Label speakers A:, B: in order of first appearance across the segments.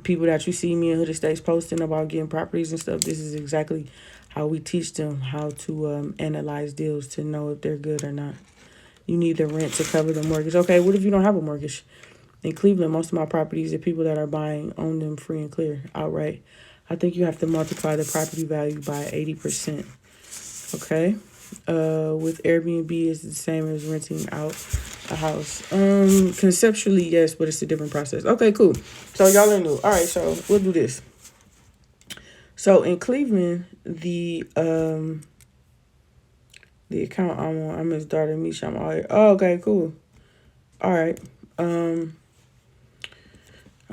A: The people that you see me in Hood Estates posting about getting properties and stuff, this is exactly how we teach them how to analyze deals to know if they're good or not. You need the rent to cover the mortgage. Okay, what if you don't have a mortgage? In Cleveland, most of my properties, the people that are buying own them free and clear outright. I think you have to multiply the property value by 80%. Okay. With Airbnb is the same as renting out a house. Conceptually, yes, but it's a different process. Okay, cool. So y'all are new. All right, so we'll do this. So in Cleveland, the account I'm on, I'm his daughter Misha. I'm all right. Oh, okay, cool. All right. I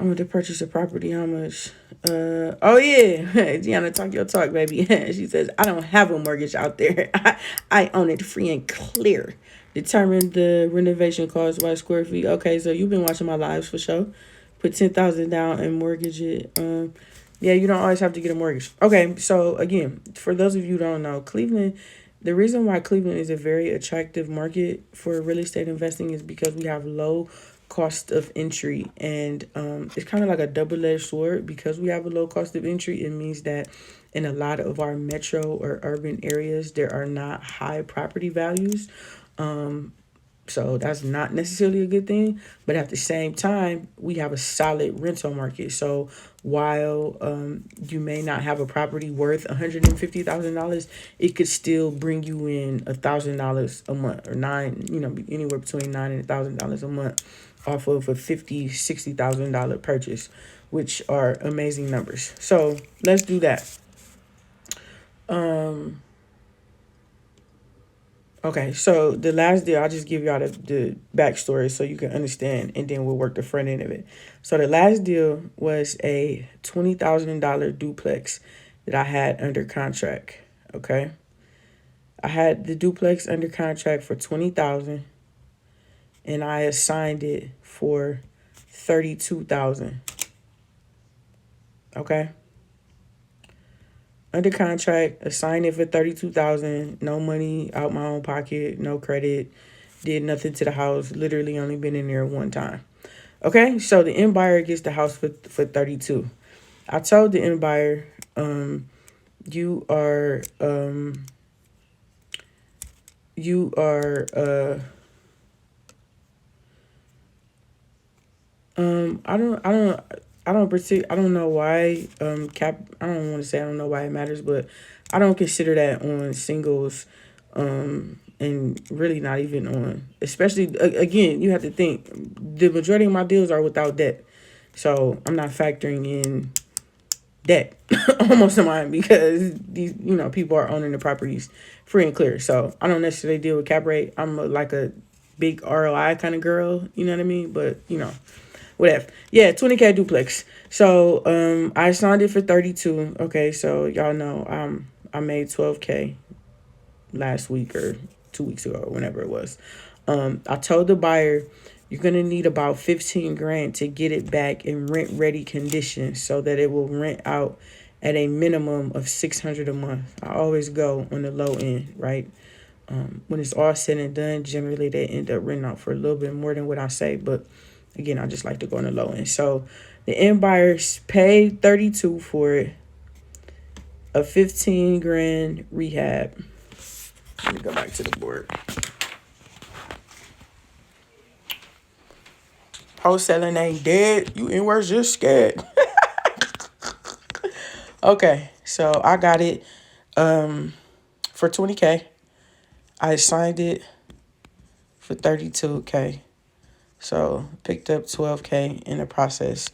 A: want to purchase a property. How much? Oh yeah, Gianna, talk your talk, baby. She says, I don't have a mortgage out there. I own it free and clear. Determine the renovation cost by square feet. Okay, so you've been watching my lives for sure. Put 10,000 down and mortgage it. Yeah, you don't always have to get a mortgage. Okay, so again, for those of you who don't know, Cleveland, the reason why Cleveland is a very attractive market for real estate investing is because we have low cost of entry, and it's kind of like a double-edged sword. Because we have a low cost of entry, it means that in a lot of our metro or urban areas there are not high property values. So that's not necessarily a good thing. But at the same time, we have a solid rental market. So while you may not have a property worth $150,000, it could still bring you in $1,000 a month, or nine, anywhere between $9 and $1,000 a month off of a $50,000-$60,000 purchase, which are amazing numbers. So let's do that. Okay, so the last deal, I'll just give y'all the backstory so you can understand, and then we'll work the front end of it. So the last deal was a $20,000 duplex that I had under contract. Okay, I had the duplex under contract for 20,000, and I assigned it for 32,000. Okay, under contract, assigned it for 32,000. No money out my own pocket, no credit. Did nothing to the house. Literally only been in there one time. Okay, so the end buyer gets the house for 32. I told the end buyer, you are you are I don't know why I don't want to say I don't know why it matters, but I don't consider that on singles, and really not even on, especially again, you have to think the majority of my deals are without debt. So I'm not factoring in debt on most of mine, because these people are owning the properties free and clear. So I don't necessarily deal with cap rate. I'm like a big ROI kind of girl, you know what I mean? But whatever. Yeah, 20K duplex. So I signed it for 32. Okay, so y'all know I made 12K last week or 2 weeks ago, or whenever it was. I told the buyer, you're gonna need about 15 grand to get it back in rent ready condition so that it will rent out at a minimum of 600 a month. I always go on the low end, right? When it's all said and done, generally they end up renting out for a little bit more than what I say, but again, I just like to go on the low end. So the end buyers paid 32 for it, a 15 grand rehab. Let me go back to the board. Wholesaling ain't dead. You inwards just scared. Okay, so I got it for 20K. I signed it for 32K. So picked up 12K in the process.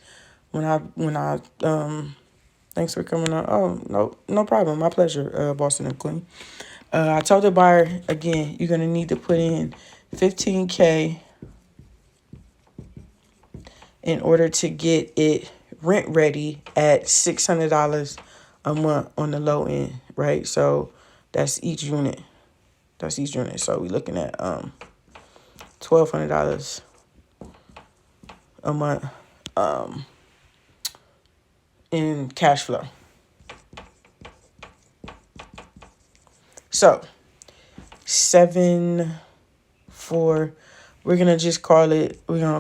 A: When I thanks for coming on. Oh, no problem. My pleasure, Boston and Queen. I told the buyer, again, you're gonna need to put in 15K in order to get it rent ready at $600 a month on the low end, right? So that's each unit. So we're looking at $1,200 a month in cash flow. So 7, 4. We're gonna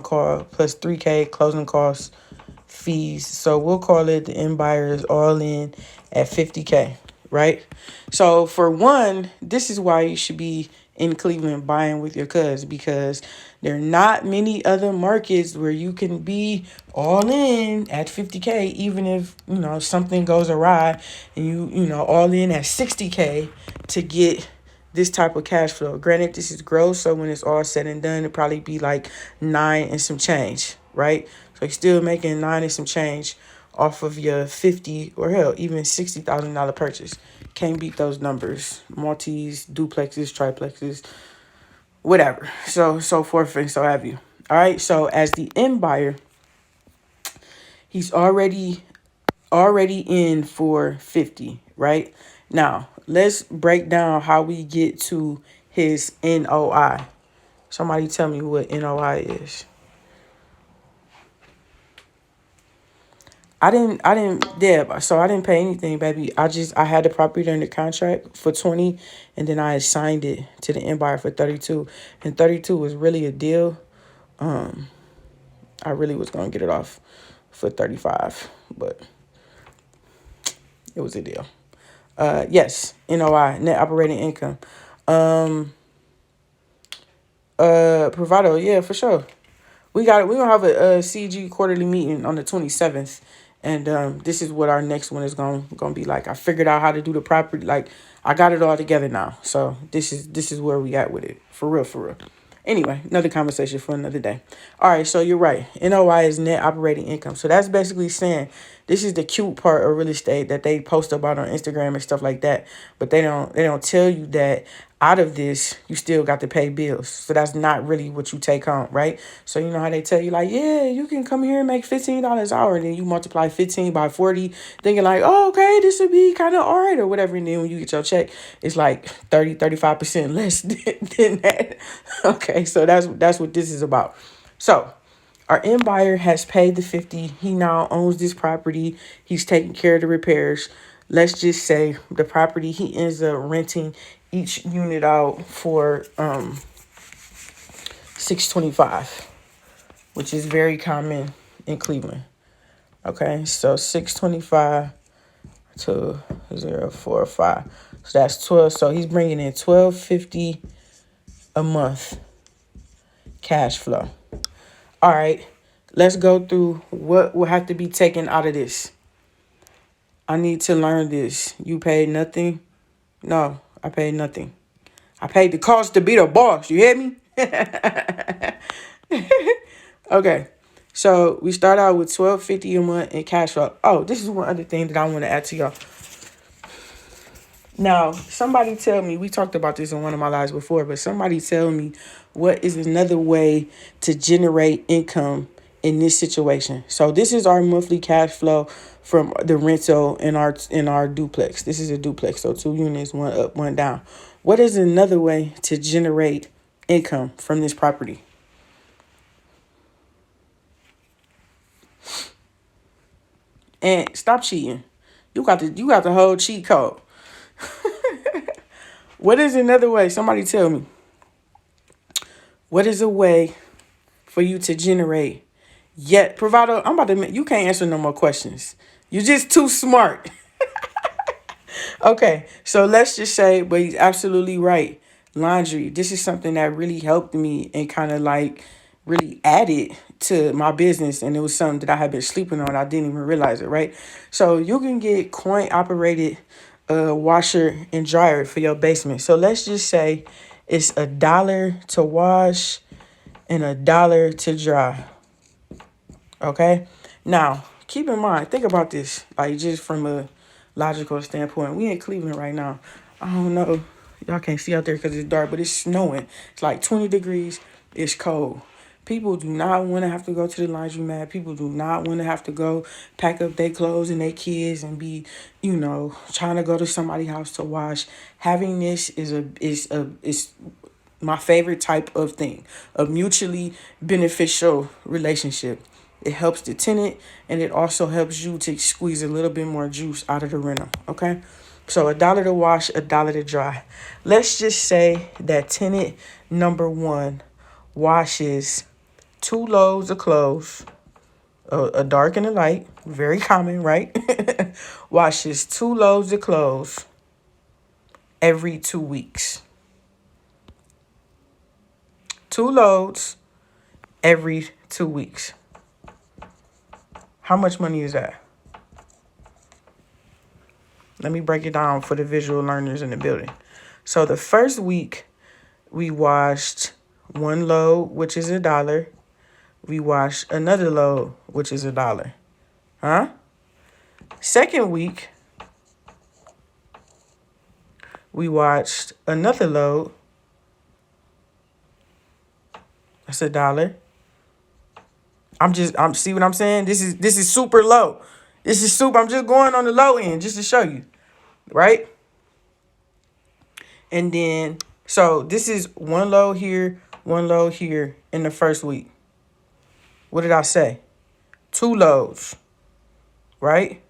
A: call plus 3K closing costs, fees. So we'll call it the end buyer is all in at 50K, right? So for one, this is why you should be in Cleveland buying with your cuz, because there are not many other markets where you can be all in at 50K, even if, something goes awry and all in at 60K to get this type of cash flow. Granted, this is gross, so when it's all said and done, it'll probably be like 9 and some change, right? So you're still making 9 and some change off of your 50 or hell, even $60,000 purchase. Can't beat those numbers. Multis, duplexes, triplexes, whatever. So forth and so have you. All right. So as the end buyer, he's already in for 50, right? Now, let's break down how we get to his NOI. Somebody tell me what NOI is. I didn't pay anything, baby. I had the property under contract for 20, and then I assigned it to the end buyer for 32. And 32 was really a deal. I really was gonna get it off for 35, but it was a deal. Yes, NOI, net operating income. Bravado, yeah, for sure. We're gonna have a CG quarterly meeting on the 27th. And this is what our next one is gonna be like. I figured out how to do the property. Like, I got it all together now. So this is where we at with it. For real, for real. Anyway, another conversation for another day. All right, so you're right. NOI is net operating income. So that's basically saying this is the cute part of real estate that they post about on Instagram and stuff like that. But they don't tell you that out of this, you still got to pay bills. So that's not really what you take home, right? So you know how they tell you, like, yeah, you can come here and make $15 an hour, and then you multiply 15 by 40, thinking like, oh, okay, this would be kind of all right or whatever. And then when you get your check, it's like 35% less than that. Okay, so that's what this is about. So our end buyer has paid the 50. He now owns this property. He's taking care of the repairs. Let's just say the property, he ends up renting each unit out for $625, which is very common in Cleveland. Okay, so $625 to 045. So that's 12. So he's bringing in $1,250 a month cash flow. All right, let's go through what will have to be taken out of this. I need to learn this. You paid nothing? No, I paid nothing. I paid the cost to be the boss. You hear me? Okay, so we start out with $1,250 a month in cash flow. Oh, this is one other thing that I want to add to y'all. Now, somebody tell me, we talked about this in one of my lives before, but somebody tell me what is another way to generate income in this situation. So this is our monthly cash flow from the rental in our duplex. This is a duplex, so 2 units, one up, one down. What is another way to generate income from this property? And stop cheating. You got the whole cheat code. What is another way? Somebody tell me. What is a way for you to generate? Yet, Bravado, I'm about to. You can't answer no more questions. You're just too smart. Okay, so let's just say, but he's absolutely right. Laundry. This is something that really helped me and kind of like really added to my business. And it was something that I had been sleeping on. I didn't even realize it, right? So you can get coin operated washer and dryer for your basement. So let's just say it's $1 to wash and $1 to dry. Okay. Now, keep in mind, think about this, like just from a logical standpoint. We in Cleveland right now. I don't know. Y'all can't see out there because it's dark, but it's snowing. It's like 20 degrees. It's cold. People do not want to have to go to the laundromat. People do not want to have to go pack up their clothes and their kids and be, trying to go to somebody's house to wash. Having this is my favorite type of thing, a mutually beneficial relationship. It helps the tenant, and it also helps you to squeeze a little bit more juice out of the rental, okay? So $1 to wash, $1 to dry. Let's just say that tenant number 1 washes 2 loads of clothes a dark and a light, very common, right? Washes 2 loads of clothes every 2 weeks. 2 loads every 2 weeks. How much money is that? Let me break it down for the visual learners in the building. So the first week, we washed 1 load, which is $1. We washed another load, which is $1. Huh? Second week, we washed another load. That's $1. I'm see what I'm saying? This is super low. This is super. I'm just going on the low end just to show you, right? And then, so this is 1 load here, 1 load here in the first week. What did I say? 2 loads, right?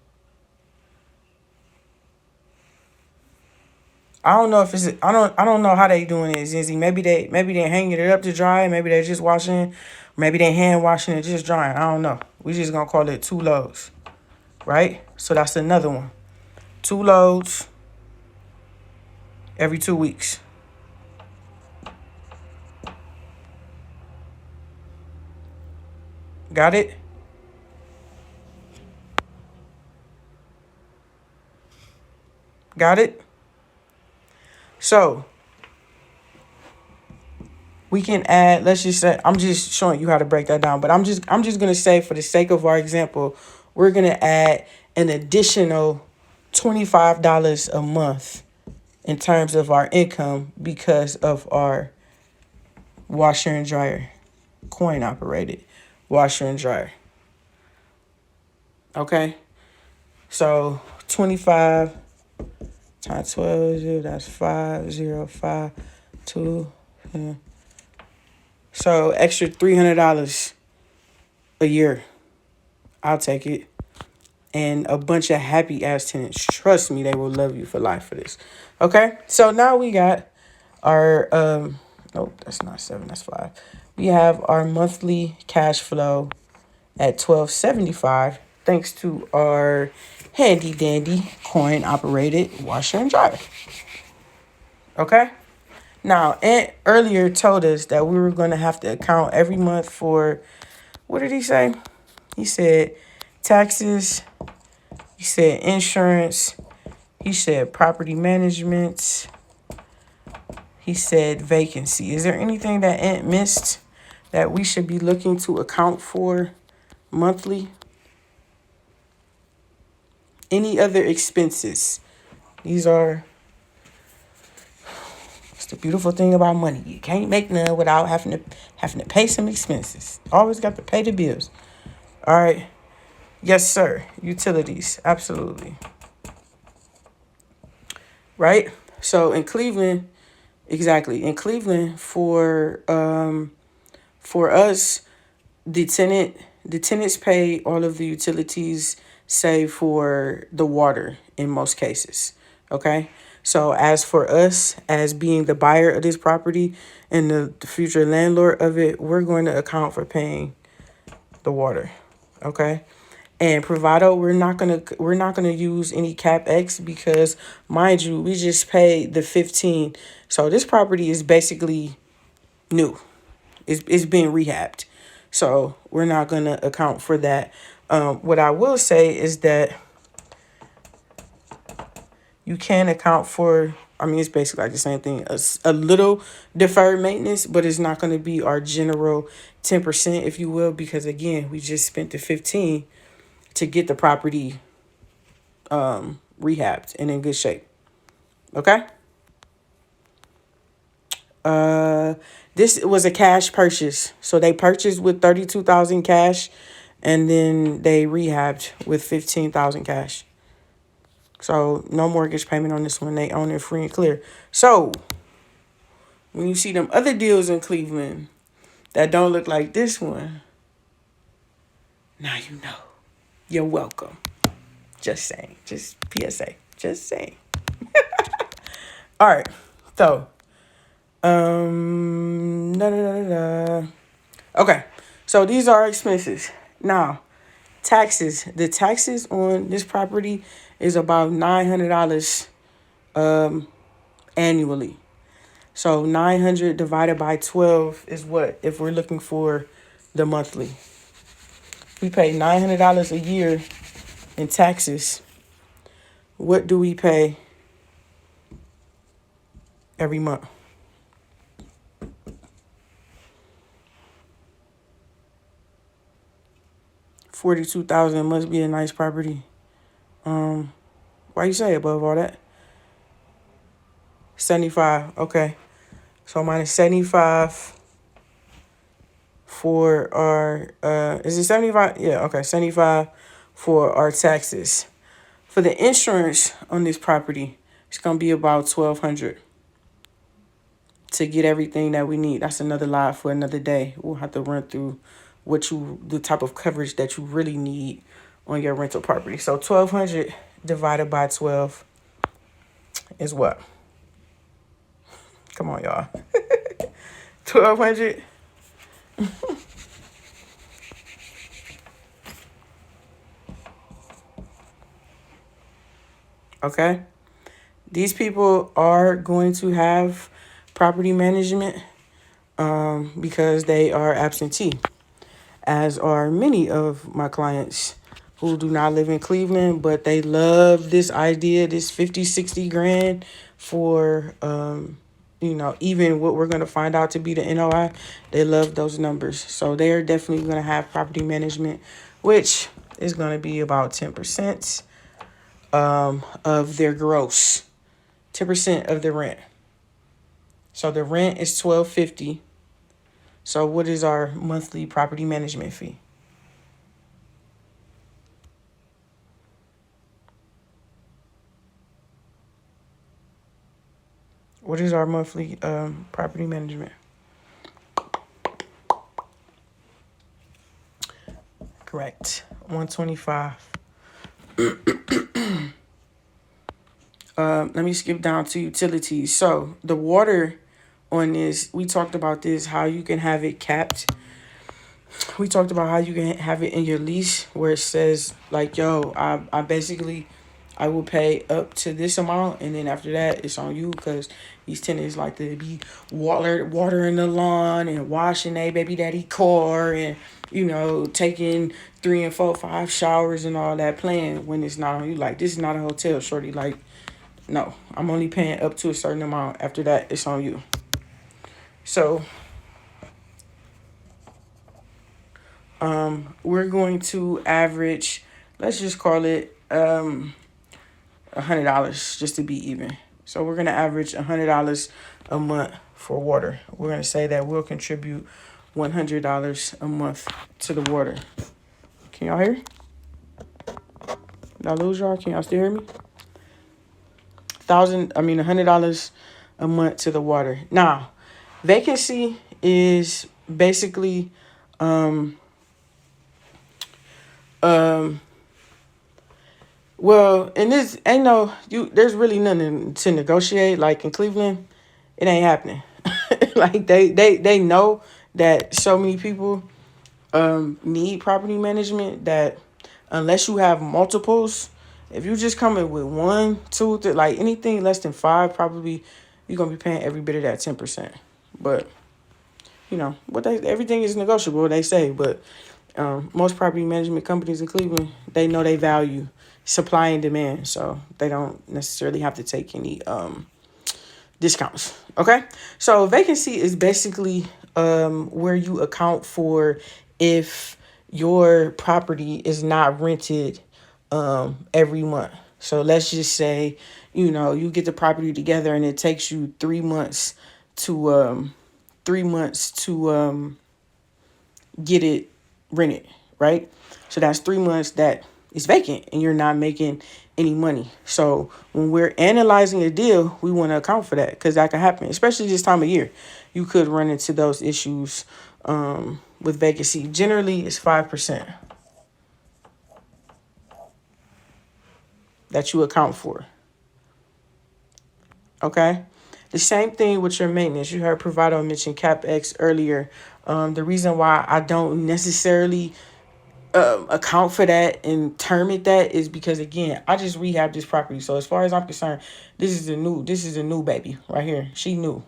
A: I don't know if it's I don't know how they doing it, Zinzi. Maybe they hanging it up to dry. Maybe they just washing. Maybe they hand washing it just drying. I don't know. We just gonna call it 2 loads, right? So that's another one. 2 loads every 2 weeks. Got it? Got it? So we can add, let's just say, I'm just showing you how to break that down, but I'm just gonna say, for the sake of our example, we're gonna add an additional $25 a month in terms of our income because of our washer and dryer, coin operated washer and dryer. Okay, so 25 times 12, that's 505.2. So extra $300 a year. I'll take it. And a bunch of happy ass tenants. Trust me, they will love you for life for this. Okay, so now we got our nope, that's not 7, that's 5. We have our monthly cash flow at $12.75, thanks to our handy dandy coin operated washer and dryer. Okay, now Aunt earlier told us that we were going to have to account every month for, what did he say? He said taxes, he said insurance, he said property management, he said vacancy. Is there anything that Aunt missed that we should be looking to account for monthly? Any other expenses? These are, it's the beautiful thing about money. You can't make none without having to pay some expenses. Always got to pay the bills. All right. Yes, sir. Utilities. Absolutely. Right? So in Cleveland, exactly. In Cleveland, for us, the tenants pay all of the utilities save for the water in most cases. Okay? So as for us, as being the buyer of this property and the future landlord of it, we're going to account for paying the water. Okay? And Provado, we're not gonna use any CapEx because, mind you, we just paid the 15. So this property is basically new. It's being rehabbed. So we're not gonna account for that. What I will say is that you can account for, I mean, it's basically like the same thing, a little deferred maintenance, but it's not going to be our general 10%, if you will, because again, we just spent the 15 to get the property rehabbed and in good shape. Okay? This was a cash purchase. So they purchased with $32,000 cash and then they rehabbed with $15,000 cash. So no mortgage payment on this one. They own it free and clear. So when you see them other deals in Cleveland that don't look like this one, now you know. You're welcome. Just saying. Just PSA. Just saying. All right. So, Okay. So these are expenses. Now, Taxes. The taxes on this property is about $900 annually. So 900 divided by 12 is what if we're looking for the monthly. We pay $900 a year in taxes. What do we pay every month? 42,000 must be a nice property. Why you say above all that? 75. Okay. So minus 75 for our is it 75? Yeah, okay. 75 for our taxes. For the insurance on this property, it's gonna be about 1,200 to get everything that we need. That's another live for another day. We'll have to run through the type of coverage that you really need on your rental property. So 1,200 divided by 12 is what? Come on, y'all. 1,200. Okay. These people are going to have property management because they are absentee, as are many of my clients who do not live in Cleveland, but they love this idea, this 50, 60 grand for, even what we're going to find out to be the NOI. They love those numbers. So they're definitely going to have property management, which is going to be about 10% of their gross, 10% of the rent. So the rent is $1,250. So what is our monthly property management fee? What is our monthly property management? Correct. 125. Let me skip down to utilities. So the water on this, we talked about this, how you can have it capped. We talked about how you can have it in your lease where it says like, yo, I will pay up to this amount, and then after that it's on you, because these tenants like to be watering the lawn and washing their baby daddy car and taking 3 and 4, 5 showers and all that, playing when it's not on you. Like, this is not a hotel, shorty. Like, no, I'm only paying up to a certain amount. After that, it's on you. So we're going to average, let's just call it $100 just to be even. So we're going to average $100 a month for water. We're going to say that we'll contribute $100 a month to the water. Can y'all hear? Did I lose y'all? Can y'all still hear me? $100 a month to the water. Now, vacancy is basically well, and this there's really nothing to negotiate. Like in Cleveland, it ain't happening. Like they know that so many people need property management that unless you have multiples, if you just come in with 1, 2, 3, like anything less than 5, probably you're gonna be paying every bit of that 10%. But everything is negotiable, they say. But most property management companies in Cleveland, they know they value supply and demand, so they don't necessarily have to take any discounts. Okay, so vacancy is basically where you account for if your property is not rented every month. So let's just say you get the property together and it takes you 3 months to get it rented, right? So that's 3 months that is vacant and you're not making any money. So when we're analyzing a deal, we want to account for that, because that can happen, especially this time of year. You could run into those issues with vacancy. Generally, it's 5% that you account for. Okay? The same thing with your maintenance. You heard Provido mention CapEx earlier. The reason why I don't necessarily account for that and term it that is because, again, I just rehabbed this property. So as far as I'm concerned, this is a new baby right here. She new.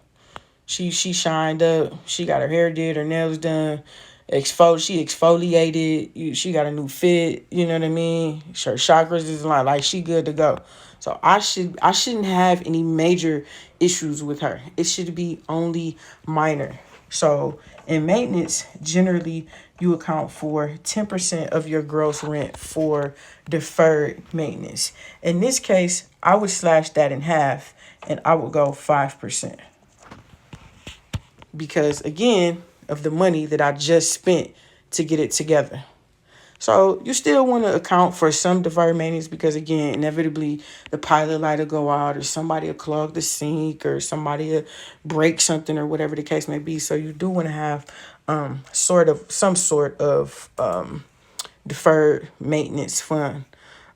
A: She shined up. She got her hair did, her nails done. She exfoliated. She got a new fit. You know what I mean? Her chakras is like she good to go. So I shouldn't have any major issues with her. It should be only minor. So in maintenance, generally you account for 10% of your gross rent for deferred maintenance. In this case, I would slash that in half and I would go 5%. Because, again, of the money that I just spent to get it together. So you still want to account for some deferred maintenance because, again, inevitably the pilot light will go out or somebody will clog the sink or somebody will break something or whatever the case may be. So you do want to have some sort of deferred maintenance fund.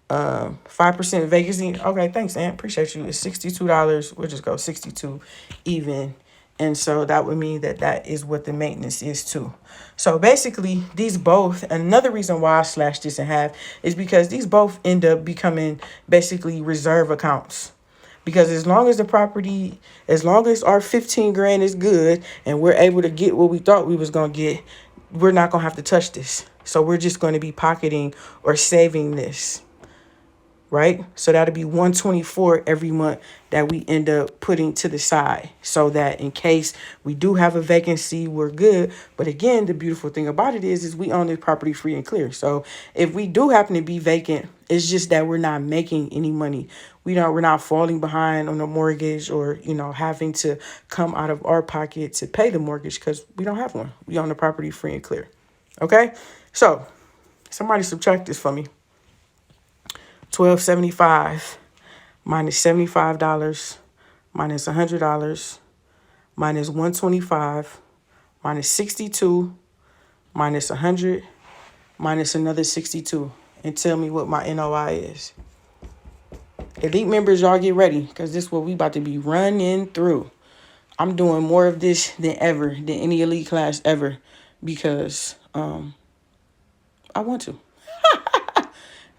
A: 5% vacancy. Okay, thanks, Aunt. Appreciate you. It's $62. We'll just go 62 even. And so that would mean that is what the maintenance is too. So basically, these both, another reason why I slashed this in half is because these both end up becoming basically reserve accounts. Because as long as our 15 grand is good and we're able to get what we thought we was going to get, we're not going to have to touch this. So we're just going to be pocketing or saving this. Right? So that'll be 124 every month that we end up putting to the side so that in case we do have a vacancy, we're good. But again, the beautiful thing about it is we own this property free and clear. So if we do happen to be vacant, it's just that we're not making any money. We're not falling behind on the mortgage or, having to come out of our pocket to pay the mortgage because we don't have one. We own the property free and clear. Okay? So somebody subtract this for me. $1,275 minus $75 minus $100 minus $125 minus 62 minus 100 minus another 62 and tell me what my NOI is. Elite members, y'all get ready because this is what we about to be running through. I'm doing more of this than any elite class ever because I want to.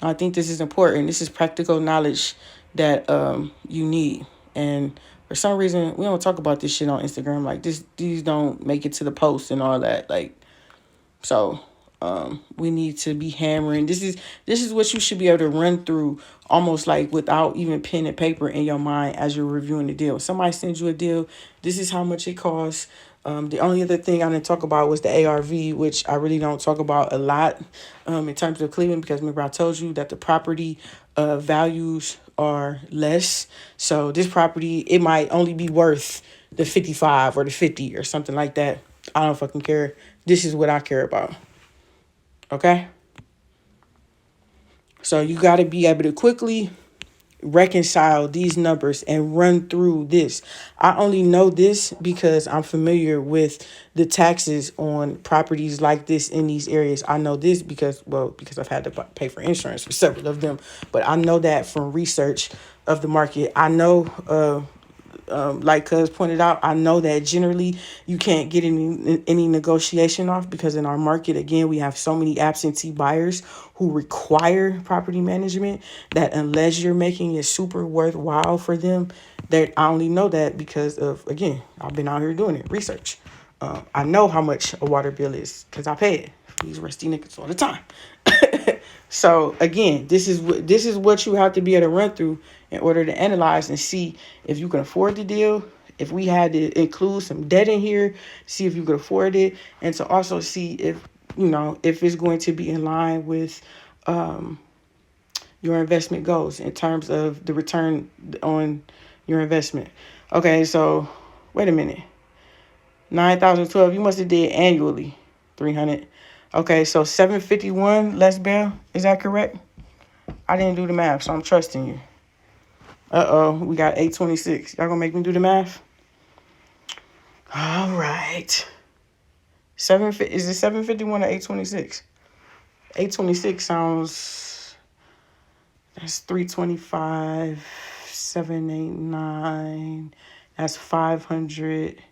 A: I think this is important. This is practical knowledge that you need. And for some reason, we don't talk about this shit on Instagram. Like these don't make it to the post and all that. So we need to be hammering. This is what you should be able to run through almost like without even pen and paper in your mind as you're reviewing the deal. Somebody sends you a deal. This is how much it costs. The only other thing I didn't talk about was the ARV, which I really don't talk about a lot in terms of Cleveland because remember I told you that the property values are less. So this property, it might only be worth the 55 or the 50 or something like that. I don't fucking care. This is what I care about. Okay? So you got to be able to quickly reconcile these numbers and run through this. I only know this because I'm familiar with the taxes on properties like this in these areas. I know this because I've had to pay for insurance for several of them, but I know that from research of the market. I know like Cuz pointed out, I know that generally you can't get any negotiation off because in our market, again, we have so many absentee buyers who require property management that unless you're making it super worthwhile for them, that I only know that because of, again, I've been out here doing it, research. I know how much a water bill is because I pay it for these rusty niggas all the time. So again, this is what you have to be able to run through in order to analyze and see if you can afford the deal. If we had to include some debt in here, see if you could afford it, and to also see if it's going to be in line with your investment goals in terms of the return on your investment. Okay, so wait a minute. 9,012. You must have did annually 300. Okay, so 751 less bail. Is that correct? I didn't do the math, so I'm trusting you. We got 826. Y'all gonna make me do the math? All right. Is it 751 or 826? 826 sounds. That's 325. 789. That's 500.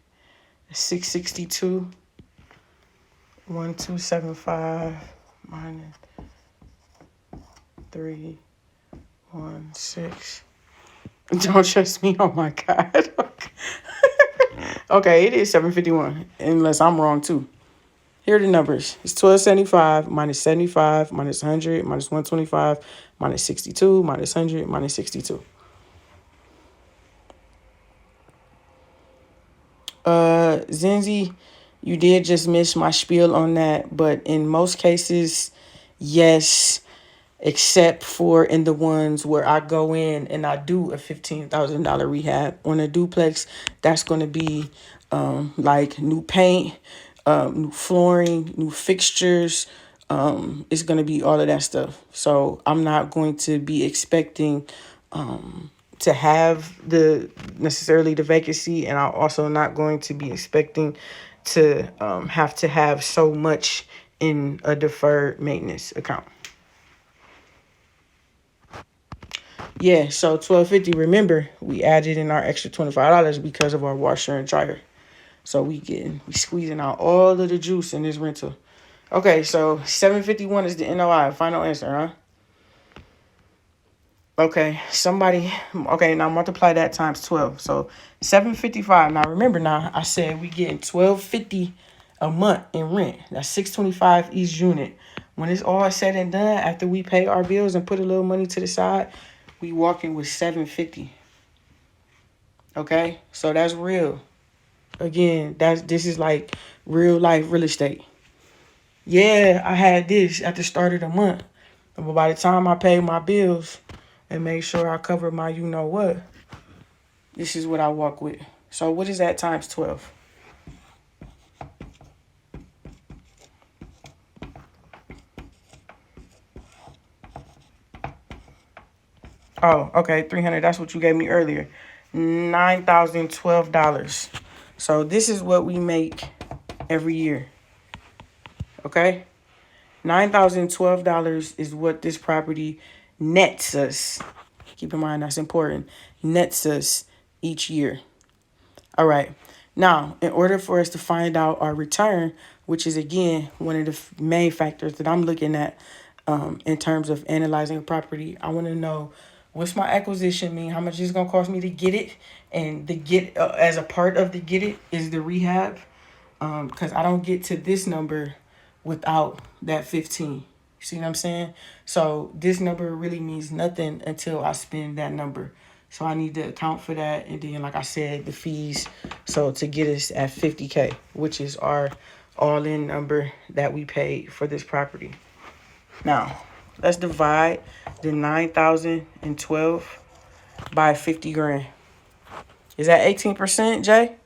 A: 662. 1275 minus 316. Don't trust me. Oh my God. Okay, it is 751, unless I'm wrong too. Here are the numbers. It's 1275 minus 75 minus 100 minus 125 minus 62 minus 100 minus 62. Zenzi, you did just miss my spiel on that, but in most cases, yes, except for in the ones where I go in and I do a $15,000 rehab on a duplex. That's going to be like new paint, new flooring, new fixtures. It's going to be all of that stuff. So I'm not going to be expecting to have necessarily the vacancy, and I'm also not going to be expecting to have so much in a deferred maintenance account. Yeah, so 1250. Remember, we added in our extra $25 because of our washer and dryer. So we squeezing out all of the juice in this rental. Okay, so 751 is the NOI, final answer, huh? Okay, now multiply that times 12. So 755. Now remember, I said we getting 1250 a month in rent. That's 625 each unit. When it's all said and done, after we pay our bills and put a little money to the side, we walking with 750. Okay, so that's real. Again, this is like real life real estate. Yeah, I had this at the start of the month, but by the time I paid my bills and made sure I covered my you know what, this is what I walk with. So what is that times 12? Oh, okay, 300. That's what you gave me earlier. $9,012. So this is what we make every year. Okay? $9,012 is what this property nets us. Keep in mind, that's important. Nets us each year. All right. Now, in order for us to find out our return, which is, again, one of the main factors that I'm looking at in terms of analyzing a property, I want to know what's my acquisition mean, how much it's going to cost me to get it, and the get as a part of the get it is the rehab, because I don't get to this number without that 15. See what I'm saying? So this number really means nothing until I spend that number. So I need to account for that. And then, like I said, the fees. So to get us at 50K, which is our all-in number that we paid for this property. Now, let's divide the 9,012 by 50 grand. Is that 18%, Jay?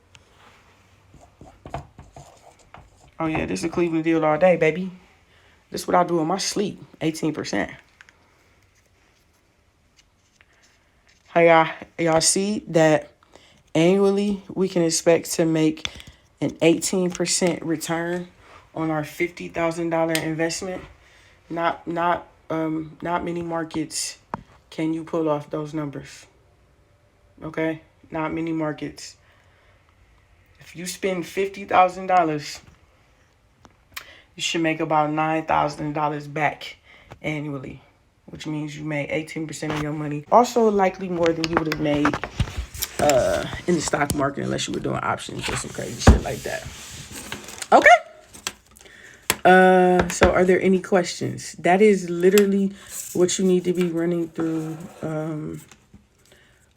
A: Oh, yeah, this is a Cleveland deal all day, baby. This is what I do in my sleep, 18%. How y'all see that annually we can expect to make an 18% return on our $50,000 investment? Not many markets can you pull off those numbers. Okay? Not many markets. If you spend $50,000, you should make about $9,000 back annually, which means you made 18% of your money. Also, likely more than you would have made in the stock market unless you were doing options or some crazy shit like that. Okay. So are there any questions? That is literally what you need to be running through.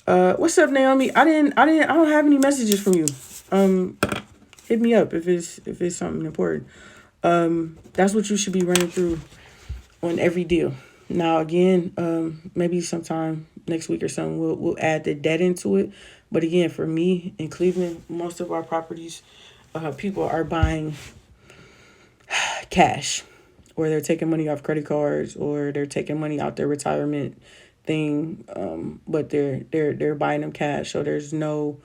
A: What's up, Naomi? I don't have any messages from you. Hit me up if it's something important. That's what you should be running through on every deal. Now, again, maybe sometime next week or something, we'll add the debt into it. But again, for me in Cleveland, most of our properties, people are buying cash, or they're taking money off credit cards, or they're taking money out their retirement thing. But they're buying them cash, so there's no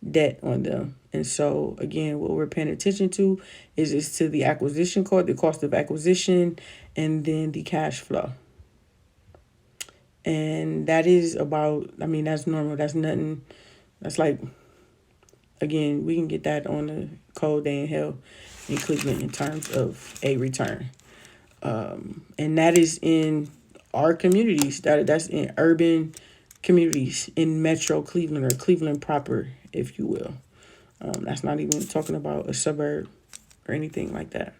A: debt on them. And so again, what we're paying attention to is to the acquisition cost, the cost of acquisition, and then the cash flow. And that is about, that's normal. That's nothing. That's like, again, we can get that on a cold day in hell in Cleveland in terms of a return. And that is in are communities that's in urban communities in Metro Cleveland or Cleveland proper, if you will. That's not even talking about a suburb or anything like that.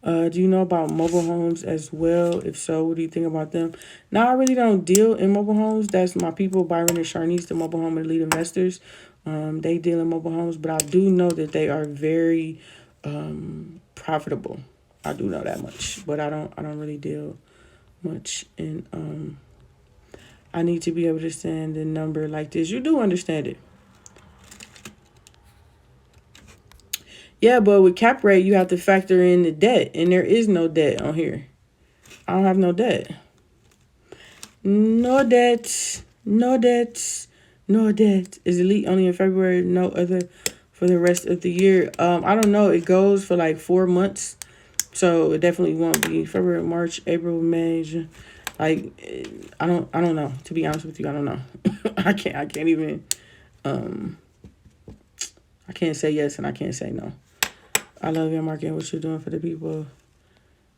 A: Do you know about mobile homes as well? If so, what do you think about them? Now, I really don't deal in mobile homes. That's my people, Byron and Sharnice, the mobile home and lead investors. They deal in mobile homes, but I do know that they are very profitable. I do know that much, but I don't really deal much in. I need to be able to send a number like this. You do understand it. Yeah, but with cap rate, you have to factor in the debt, and there is no debt on here. I don't have no debt. No debt. No debt. No debt. Is elite only in February? No other for the rest of the year. I don't know. It goes for like 4 months. So it definitely won't be February, March, April, May, June. Like I don't know. To be honest with you, I don't know. I can't even I can't say yes and I can't say no. I love your market and what you're doing for the people.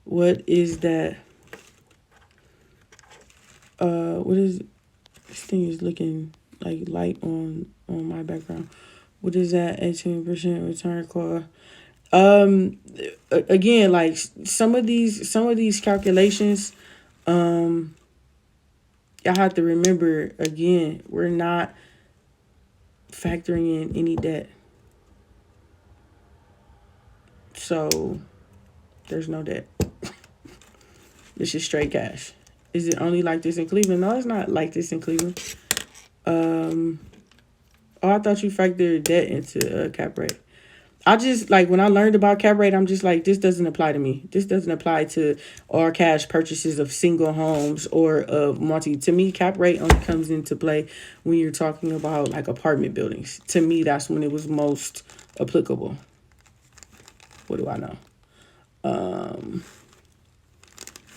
A: What is that? What is this thing is looking like light on my background. What is that 18% return call? Again, like some of these calculations, y'all have to remember again, we're not factoring in any debt. So there's no debt. This is straight cash. Is it only like this in Cleveland? No, it's not like this in Cleveland. Oh, I thought you factored debt into cap rate. I just, like, when I learned about cap rate, I'm just like, this doesn't apply to me. This doesn't apply to all cash purchases of single homes or of multi. To me, cap rate only comes into play when you're talking about, like, apartment buildings. To me, that's when it was most applicable. What do I know?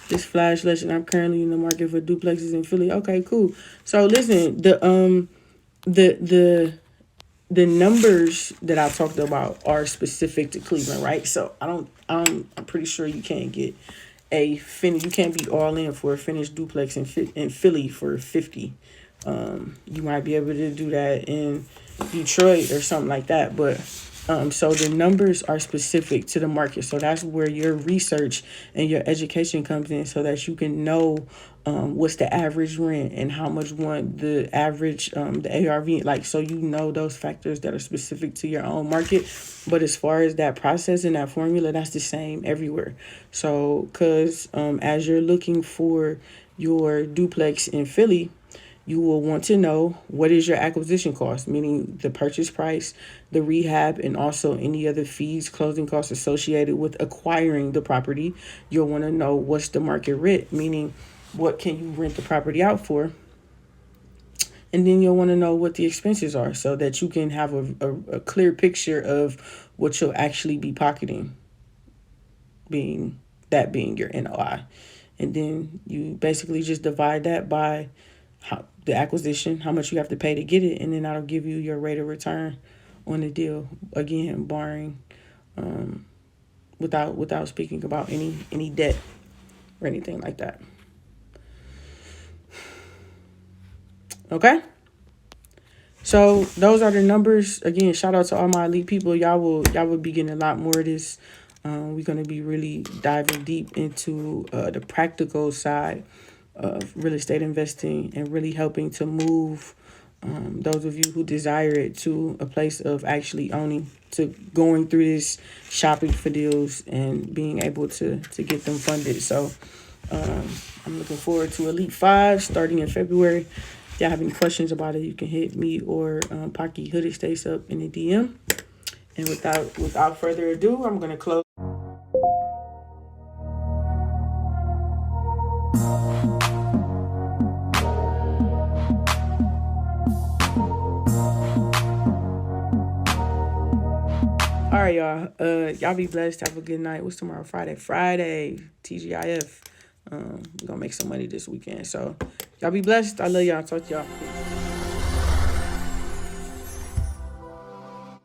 A: This flash lesson, I'm currently in the market for duplexes in Philly. Okay, cool. So listen, the numbers that I talked about are specific to Cleveland, right? So I'm pretty sure you can't get you can't be all in for a finished duplex in Philly for 50. You might be able to do that in Detroit or something like that, but so the numbers are specific to the market. So that's where your research and your education comes in, so that you can know what's the average rent and how much the average the ARV, like, so you know those factors that are specific to your own market. But as far as that process and that formula, that's the same everywhere. So because as you're looking for your duplex in Philly, you will want to know what is your acquisition cost, meaning the purchase price, the rehab, and also any other fees, closing costs associated with acquiring the property. You'll want to know what's the market rent, meaning what can you rent the property out for. And then you'll want to know what the expenses are, so that you can have a clear picture of what you'll actually be pocketing, being your NOI. And then you basically just divide that by the acquisition, how much you have to pay to get it, and then that'll give you your rate of return on the deal. Again, barring without speaking about any debt or anything like that. Okay? So those are the numbers. Again, shout out to all my elite people. Y'all will be getting a lot more of this. We're going to be really diving deep into the practical side of real estate investing and really helping to move those of you who desire it to a place of actually owning, to going through this shopping for deals and being able to get them funded. So I'm looking forward to Elite 5 starting in February. If y'all have any questions about it, you can hit me or Pocky Hooded Stays Up in the DM. And without further ado, I'm going to close. All right, y'all. Y'all be blessed. Have a good night. What's tomorrow? Friday. TGIF. We're gonna make some money this weekend. So y'all be blessed. I love y'all. Talk to y'all.